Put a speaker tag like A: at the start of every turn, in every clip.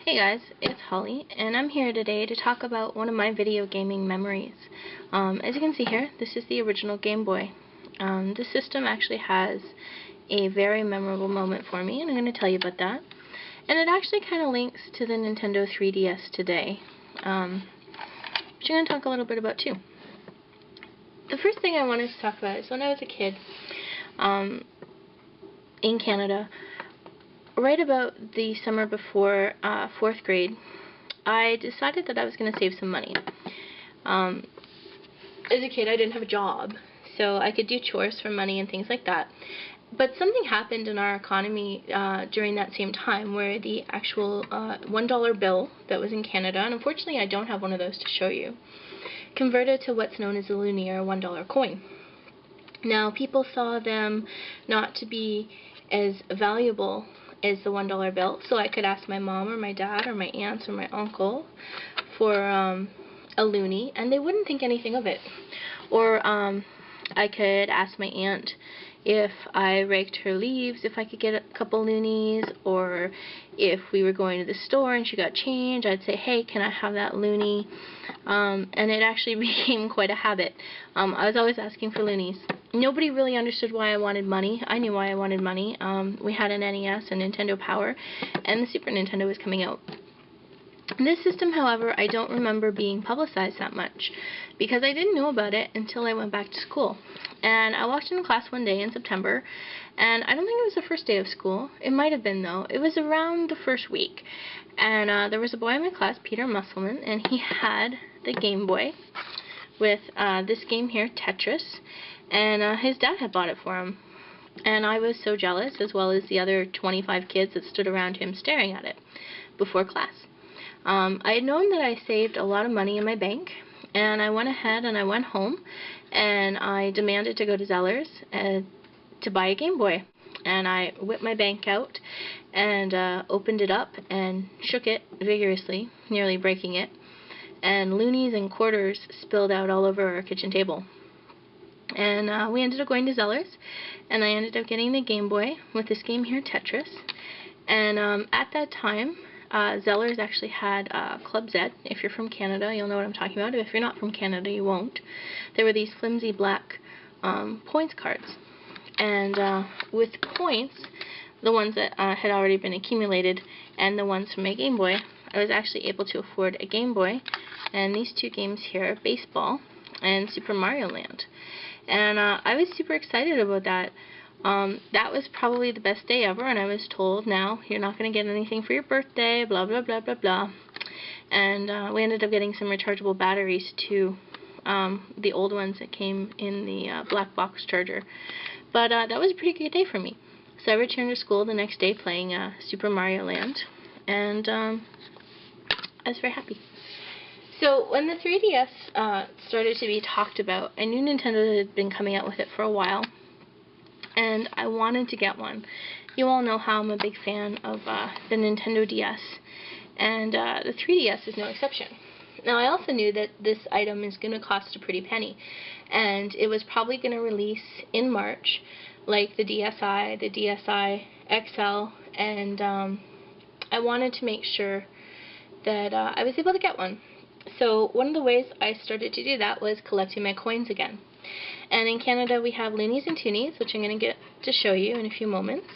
A: Hey guys, it's Holly, and I'm here today to talk about one of my video gaming memories. As you can see here, this is the original Game Boy. This system actually has a very memorable moment for me, and I'm going to tell you about that. And it actually kind of links to the Nintendo 3DS today, which I'm going to talk a little bit about too. The first thing I wanted to talk about is when I was a kid in Canada. Right about the summer before 4th grade, I decided that I was going to save some money. As a kid, I didn't have a job, so I could do chores for money and things like that. But something happened in our economy during that same time where the actual $1 bill that was in Canada, and unfortunately I don't have one of those to show you, converted to what's known as a loonie or a $1 coin. Now, people saw them not to be as valuable as the $1 bill, so I could ask my mom or my dad or my aunts or my uncle for a loonie, and they wouldn't think anything of it. Or I could ask my aunt if I raked her leaves, if I could get a couple loonies, or if we were going to the store and she got change, I'd say, hey, can I have that loonie? And it actually became quite a habit. I was always asking for loonies. Nobody really understood why I wanted money. I knew why I wanted money. We had an NES, a Nintendo Power, and the Super Nintendo was coming out. This system, however, I don't remember being publicized that much because I didn't know about it until I went back to school. And I walked into class one day in September, and I don't think it was the first day of school. It might have been, though. It was around the first week. And there was a boy in my class, Peter Musselman, and he had the Game Boy with this game here, Tetris, and his dad had bought it for him. And I was so jealous, as well as the other 25 kids that stood around him staring at it before class. I had known that I saved a lot of money in my bank, and I went ahead and I went home and I demanded to go to Zellers to buy a Game Boy. And I whipped my bank out and opened it up and shook it vigorously, nearly breaking it, and loonies and quarters spilled out all over our kitchen table. And we ended up going to Zellers, and I ended up getting the Game Boy with this game here, Tetris. And at that time, Zellers actually had Club Z. If you're from Canada, you'll know what I'm talking about. If you're not from Canada, you won't. There were these flimsy black points cards. And with points, the ones that had already been accumulated and the ones from my Game Boy, I was actually able to afford a Game Boy and these two games here, Baseball and Super Mario Land. And I was super excited about that. That was probably the best day ever, and I was told, now, you're not going to get anything for your birthday, blah, blah, blah, blah, blah. And we ended up getting some rechargeable batteries, too, the old ones that came in the black box charger. But that was a pretty good day for me. So I returned to school the next day playing Super Mario Land, and I was very happy. So when the 3DS started to be talked about, I knew Nintendo had been coming out with it for a while, and I wanted to get one. You all know how I'm a big fan of the Nintendo DS, and the 3DS is no exception. Now, I also knew that this item is going to cost a pretty penny, and it was probably going to release in March, like the DSi, the DSi XL, and I wanted to make sure that I was able to get one. So one of the ways I started to do that was collecting my coins again. And in Canada we have loonies and toonies, which I'm going to get to show you in a few moments.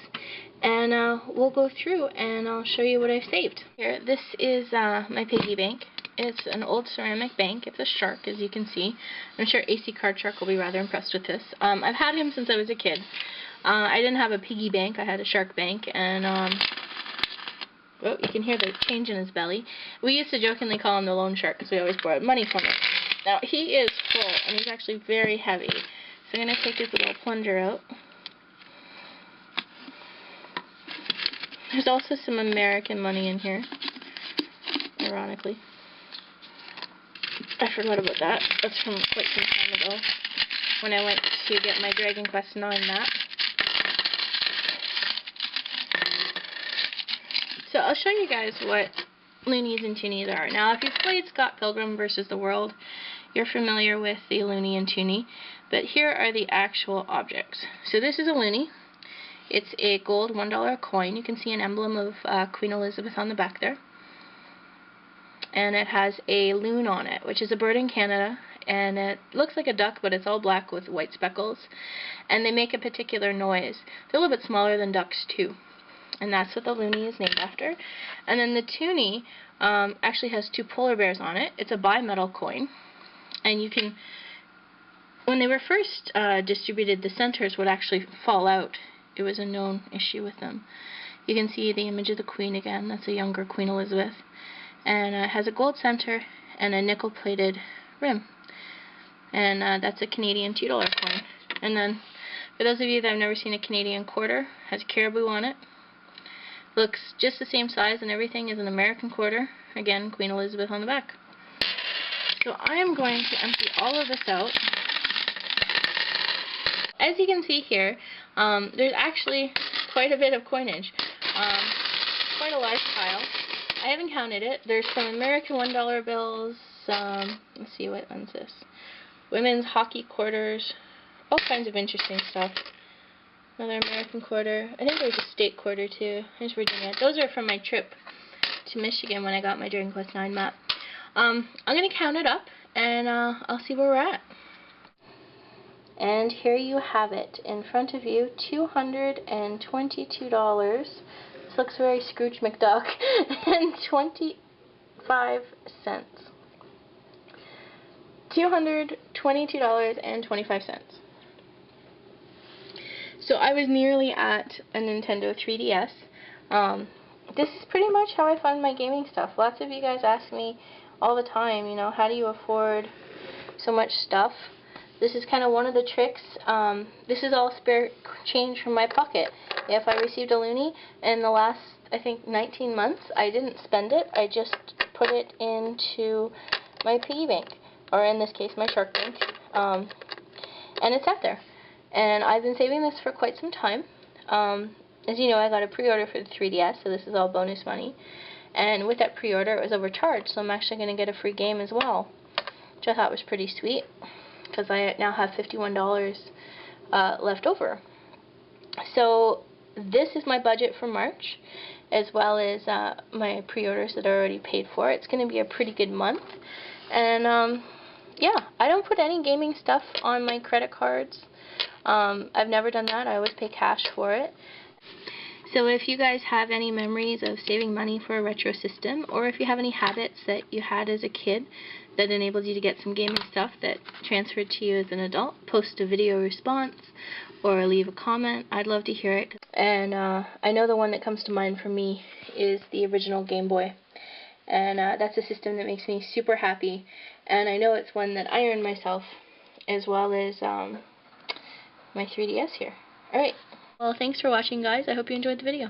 A: And we'll go through and I'll show you what I've saved. Here, this is my piggy bank. It's an old ceramic bank. It's a shark, as you can see. I'm sure AC Card Shark will be rather impressed with this. I've had him since I was a kid. I didn't have a piggy bank, I had a shark bank, and oh, you can hear the change in his belly. We used to jokingly call him the loan shark because we always borrowed money from him. Now, he is full, and he's actually very heavy. So I'm going to take his little plunger out. There's also some American money in here, ironically. I forgot about that. That's from quite some time ago, when I went to get my Dragon Quest IX map. So I'll show you guys what loonies and toonies are. Now, if you've played Scott Pilgrim vs. the World, you're familiar with the loonie and toonie, but here are the actual objects. So this is a loonie. It's a gold $1 coin. You can see an emblem of Queen Elizabeth on the back there. and it has a loon on it, which is a bird in Canada, and it looks like a duck, but it's all black with white speckles, and they make a particular noise. They're a little bit smaller than ducks too, and that's what the loonie is named after. And then the toonie actually has 2 polar bears on it. It's a bimetal coin, and you can, when they were first distributed, the centers would actually fall out. It was a known issue with them. You can see the image of the Queen again. That's a younger Queen Elizabeth. And it has a gold center and a nickel-plated rim. And that's a Canadian $2 coin. And then, for those of you that have never seen a Canadian quarter, has caribou on it. Looks just the same size and everything as an American quarter. Again, Queen Elizabeth on the back. So I am going to empty all of this out. As you can see here, there's actually quite a bit of coinage. Quite a large pile. I haven't counted it. There's some American $1 bills. Let's see, what one's this? Women's hockey quarters. All kinds of interesting stuff. Another American quarter. I think there's a state quarter too. Here's Virginia. Those are from my trip to Michigan when I got my Dragon Quest IX map. I'm going to count it up, and I'll see where we're at. And here you have it in front of you, $222. This looks very Scrooge McDuck, and 25 cents. $222.25. So I was nearly at a Nintendo 3DS. This is pretty much how I fund my gaming stuff. Lots of you guys ask me all the time, you know, how do you afford so much stuff? This is kind of one of the tricks. This is all spare change from my pocket. If I received a loonie in the last, I think, 19 months, I didn't spend it. I just put it into my piggy bank, or in this case, my shark bank, and it's out there. And I've been saving this for quite some time. As you know, I got a pre-order for the 3DS, so this is all bonus money. And with that pre-order, it was overcharged, so I'm actually going to get a free game as well, which I thought was pretty sweet, because I now have $51 left over. So this is my budget for March, as well as my pre-orders that are already paid for. It's going to be a pretty good month. And yeah, I don't put any gaming stuff on my credit cards. I've never done that. I always pay cash for it. So if you guys have any memories of saving money for a retro system, or if you have any habits that you had as a kid that enabled you to get some gaming stuff that transferred to you as an adult, post a video response or leave a comment. I'd love to hear it. And I know the one that comes to mind for me is the original Game Boy. And that's a system that makes me super happy. And I know it's one that I earned myself, as well as my 3DS here. Alright. Well, thanks for watching, guys. I hope you enjoyed the video.